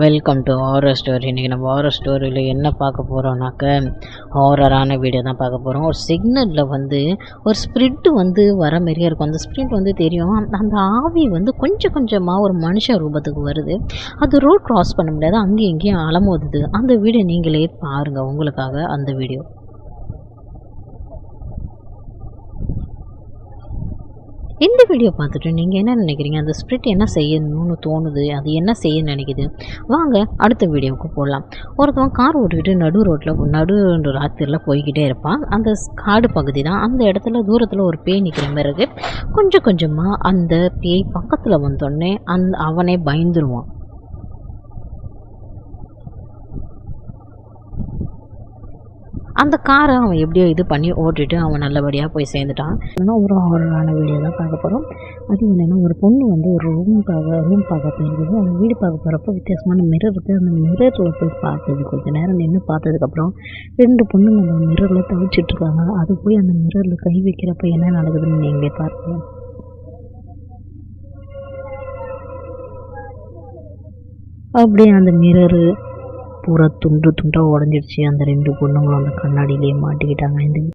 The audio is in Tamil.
Welcome to horror story. இன்றைக்கி நம்ம ஹாரர் ஸ்டோரியில் என்ன பார்க்க போகிறோம்னாக்க ஹாரரான வீடியோ தான் பார்க்க போகிறோம். ஒரு சிக்னலில் ஒரு ஸ்பிரிட்டு வர மாதிரியே இருக்கும். அந்த ஸ்பிரிட் தெரியும். அந்த ஆவி கொஞ்சம் கொஞ்சமாக ஒரு மனுஷ ரூபத்துக்கு வருது. அது ரோட் கிராஸ் பண்ண முடியாது, அங்கேயும் இங்கேயும் அலமோதுது. அந்த வீடியோ நீங்களே பாருங்கள், உங்களுக்காக அந்த வீடியோ. இந்த வீடியோ பார்த்துட்டு நீங்கள் என்ன நினைக்கிறீங்க? அந்த ஸ்பிரிட் என்ன செய்யணும்னு தோணுது? அது என்ன செய்ய நினைக்குது? வாங்க அடுத்த வீடியோவுக்கு போடலாம். ஒருத்தவன் கார் ஓட்டிக்கிட்டு நடு ராத்திரியில் போய்கிட்டே இருப்பான். அந்த காடு பகுதி தான். அந்த இடத்துல தூரத்தில் ஒரு பேய் நிற்கிற மாதிரி இருக்குது. கொஞ்சம் கொஞ்சமாக அந்த பேய் பக்கத்தில் வந்தோடனே அவனே பயந்துருவான். அந்த காரை அவன் எப்படியோ இது பண்ணி ஓட்டிட்டு அவன் நல்லபடியாக போய் சேர்ந்துட்டான். ஆனால் ஒரு ஹாரரான வீடியோ தான் பார்க்க போகிறோம். அது என்னென்னா, ஒரு பொண்ணு ஒரு ரூம் பார்க்க போயிருக்குது. அந்த வீடு பார்க்க போகிறப்போ வித்தியாசமான மிரர் இருக்குது. அந்த மிரரில் போய் பார்த்தது, கொஞ்சம் நேரம் நின்று பார்த்ததுக்கப்புறம் 2 பொண்ணுங்க அந்த மிரரில் தவிச்சிட்ருக்காங்க. அது போய் அந்த மிரரில் கை வைக்கிறப்ப என்ன நடக்குதுன்னு நீங்களே பார்க்கலாம். அப்படியே அந்த மிரரு பூரா துண்டாக உடஞ்சிடுச்சு. அந்த 2 பொண்ணுங்களும் அந்த கண்ணாடியிலேயே மாட்டிக்கிட்டாங்க. இந்த